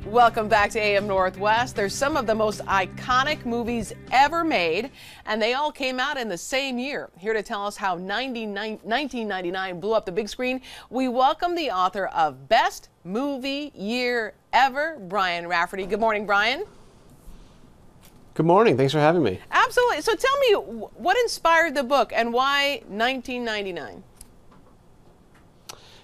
Welcome back to AM Northwest. There's some of the most iconic movies ever made, and they all came out in the same year. Here to tell us how 1999 blew up the big screen, we welcome the author of Best Movie Year Ever, Brian Raftery. Good morning, Brian. Good morning. Thanks for having me. Absolutely. So tell me, what inspired the book and why 1999?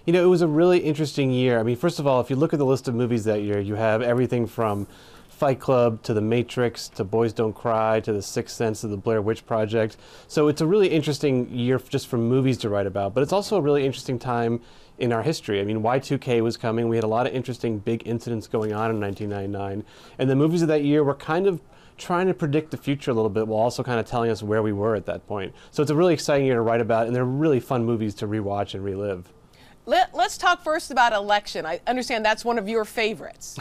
You know, it was a really interesting year. I mean, first of all, if you look at the list of movies that year, you have everything from Fight Club to The Matrix to Boys Don't Cry to The Sixth Sense to The Blair Witch Project. So it's a really interesting year just for movies to write about, but it's also a really interesting time in our history. I mean, Y2K was coming. We had a lot of interesting big incidents going on in 1999. And the movies of that year were kind of trying to predict the future a little bit while also kind of telling us where we were at that point. So it's a really exciting year to write about, and they're really fun movies to rewatch and relive. Let's talk first about Election. I understand that's one of your favorites.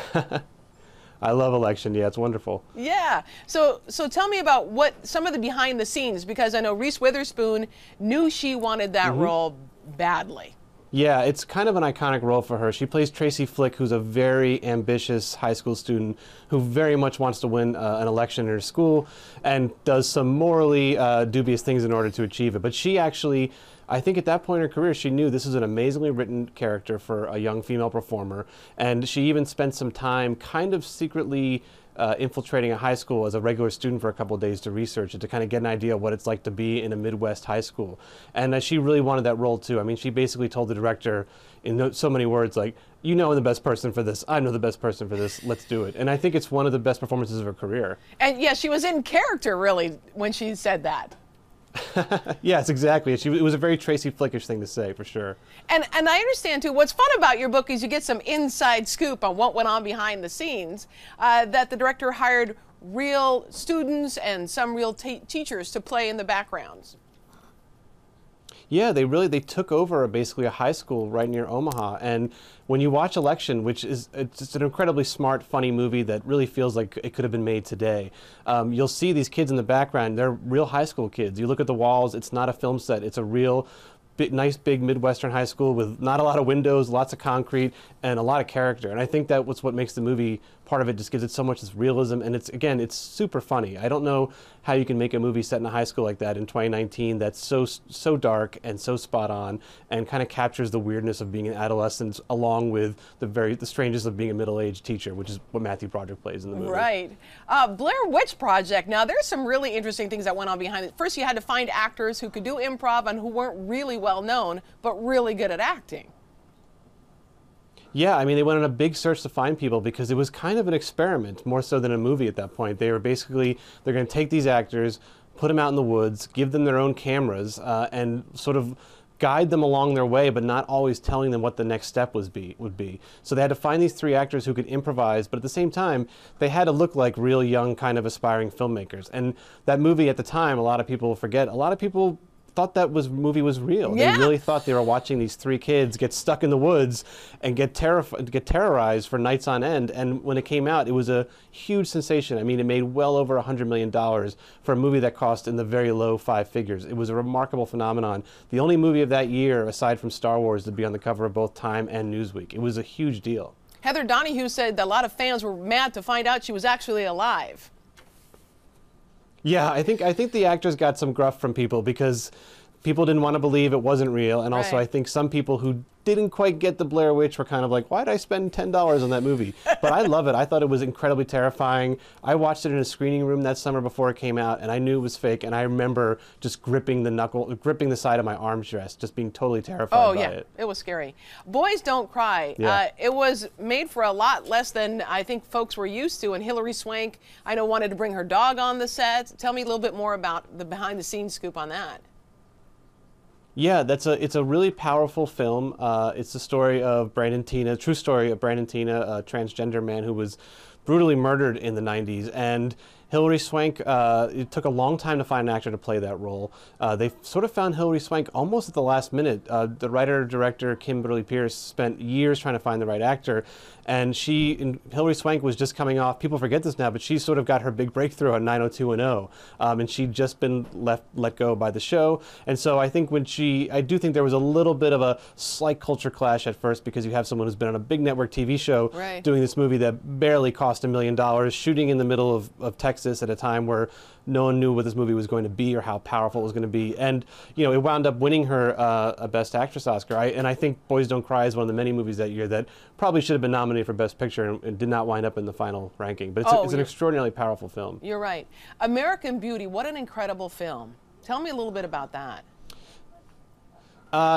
I love Election. Yeah, it's wonderful. Yeah. So tell me about what some of the behind the scenes, because I know Reese Witherspoon knew she wanted that role badly. Yeah, it's kind of an iconic role for her. She plays Tracy Flick, who's a very ambitious high school student who very much wants to win an election in her school and does some morally dubious things in order to achieve it. But she actually, I think at that point in her career, she knew this was an amazingly written character for a young female performer. And she even spent some time kind of secretly infiltrating a high school as a regular student for a couple of days to research it, to kind of get an idea of what it's like to be in a Midwest high school. And she really wanted that role too. I mean, she basically told the director in so many words, like, you know I'm the best person for this, I know the best person for this, let's do it. And I think it's one of the best performances of her career. And yeah, she was in character really when she said that. Yes, exactly. It was a very Tracy Flickish thing to say, for sure. And I understand, too, what's fun about your book is you get some inside scoop on what went on behind the scenes, that the director hired real students and some real teachers to play in the backgrounds. Yeah, they took over basically a high school right near Omaha. And when you watch Election, which is it's an incredibly smart, funny movie that really feels like it could have been made today, you'll see these kids in the background. They're real high school kids. You look at the walls, it's not a film set. It's a real nice big Midwestern high school with not a lot of windows, lots of concrete, and a lot of character. And I think that was what makes the movie, part of it just gives it so much this realism, and it's super funny. I don't know how you can make a movie set in a high school like that in 2019 that's so dark and so spot on and kind of captures the weirdness of being an adolescent along with the strangeness of being a middle-aged teacher, which is what Matthew Broderick plays in the movie. Right. Blair Witch Project. Now, there's some really interesting things that went on behind it. First, you had to find actors who could do improv and who weren't really well known, but really good at acting. Yeah, I mean, they went on a big search to find people because it was kind of an experiment, more so than a movie at that point. They were basically, they're going to take these actors, put them out in the woods, give them their own cameras, and sort of guide them along their way, but not always telling them what the next step would be. So they had to find these three actors who could improvise, but at the same time, they had to look like real young, kind of aspiring filmmakers. And that movie at the time, a lot of people forget, a lot of people thought that movie was real. Yeah. They really thought they were watching these three kids get stuck in the woods and get terrorized for nights on end. And when it came out, it was a huge sensation. I mean, it made well over $100 million for a movie that cost in the very low 5 figures. It was a remarkable phenomenon. The only movie of that year, aside from Star Wars, to be on the cover of both Time and Newsweek. It was a huge deal. Heather Donahue said that a lot of fans were mad to find out she was actually alive. Yeah, I think the actors got some gruff from people because people didn't want to believe it wasn't real, and also I think some people who didn't quite get the Blair Witch were kind of like, why did I spend $10 on that movie? But I love it. I thought it was incredibly terrifying. I watched it in a screening room that summer before it came out, and I knew it was fake, and I remember just gripping the side of my armrest, just being totally terrified by it. It was scary. Boys Don't Cry. Yeah. It was made for a lot less than I think folks were used to, and Hilary Swank, I know, wanted to bring her dog on the set. Tell me a little bit more about the behind-the-scenes scoop on that. Yeah, it's a really powerful film. It's the story of Brandon Teena, true story of Brandon Teena, a transgender man who was brutally murdered in the 90s. And Hilary Swank, it took a long time to find an actor to play that role. They sort of found Hilary Swank almost at the last minute. The writer-director, Kimberly Pierce, spent years trying to find the right actor. And Hilary Swank was just coming off, people forget this now, but she sort of got her big breakthrough on 90210. And she'd just been let go by the show. And so I think I do think there was a little bit of a slight culture clash at first, because you have someone who's been on a big network TV show doing this movie that barely cost $1 million, shooting in the middle of Texas at a time where no one knew what this movie was going to be or how powerful it was going to be. And, you know, it wound up winning her a Best Actress Oscar. And I think Boys Don't Cry is one of the many movies that year that probably should have been nominated for Best Picture and did not wind up in the final ranking. But it's an extraordinarily powerful film. You're right. American Beauty, what an incredible film. Tell me a little bit about that.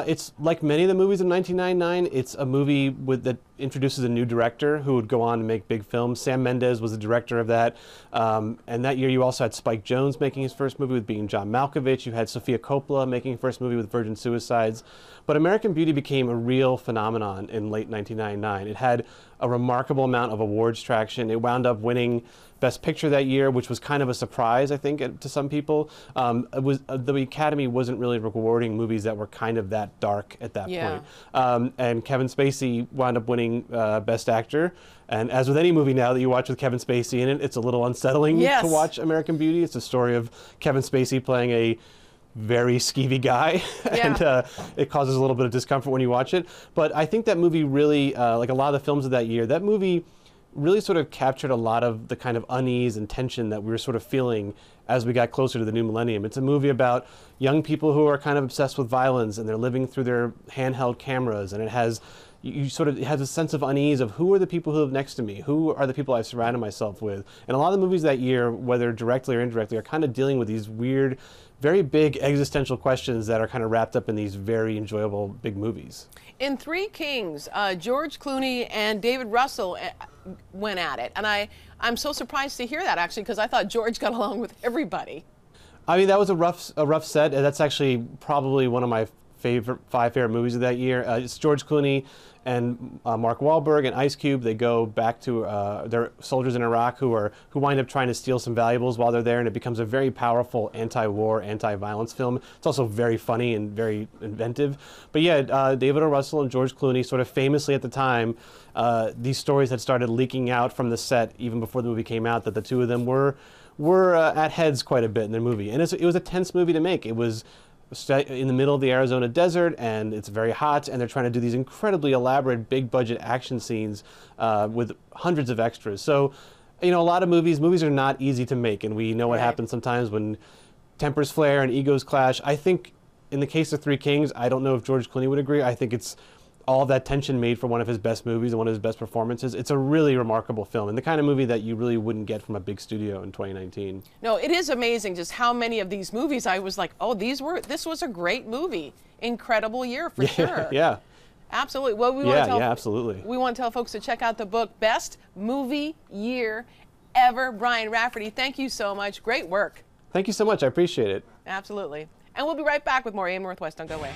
It's like many of the movies of 1999. It's a movie that introduces a new director who would go on to make big films. Sam Mendes was the director of that. And that year you also had Spike Jonze making his first movie with Being John Malkovich. You had Sofia Coppola making her first movie with Virgin Suicides. But American Beauty became a real phenomenon in late 1999. It had a remarkable amount of awards traction. It wound up winning Best Picture that year, which was kind of a surprise, I think, to some people. The Academy wasn't really rewarding movies that were kind of that dark at that point. And Kevin Spacey wound up winning Best Actor. And as with any movie now that you watch with Kevin Spacey in it, it's a little unsettling to watch American Beauty. It's a story of Kevin Spacey playing a very skeevy guy, and it causes a little bit of discomfort when you watch it. But I think that movie really, like a lot of the films of that year, that movie really sort of captured a lot of the kind of unease and tension that we were sort of feeling as we got closer to the new millennium. It's a movie about young people who are kind of obsessed with violence, and they're living through their handheld cameras, and it has it has a sense of unease of who are the people who live next to me, who are the people I've surrounded myself with. And a lot of the movies that year, whether directly or indirectly, are kind of dealing with these weird, very big existential questions that are kind of wrapped up in these very enjoyable big movies. In Three Kings, George Clooney and David Russell went at it, and I'm so surprised to hear that, actually, because I thought George got along with everybody. I mean, that was a rough set. That's actually probably one of my five favorite movies of that year. It's George Clooney and Mark Wahlberg and Ice Cube. They go back to their soldiers in Iraq who wind up trying to steal some valuables while they're there, and it becomes a very powerful anti-war, anti-violence film. It's also very funny and very inventive. But yeah, David O. Russell and George Clooney, sort of famously at the time, these stories had started leaking out from the set even before the movie came out, that the two of them were at heads quite a bit in their movie. And it was a tense movie to make. It was set in the middle of the Arizona desert, and it's very hot, and they're trying to do these incredibly elaborate big budget action scenes with hundreds of extras. So, you know, a lot of movies are not easy to make, and we know what happens sometimes when tempers flare and egos clash. I think in the case of Three Kings, I don't know if George Clooney would agree. I think it's all that tension made for one of his best movies and one of his best performances. It's a really remarkable film, and the kind of movie that you really wouldn't get from a big studio in 2019. No, it is amazing just how many of these movies I was like, oh, this was a great movie. Incredible year for sure. Yeah. Absolutely. Well, absolutely. We want to tell folks to check out the book, Best Movie Year Ever. Brian Raftery, thank you so much. Great work. Thank you so much. I appreciate it. Absolutely. And we'll be right back with more AM Northwest. Don't go away.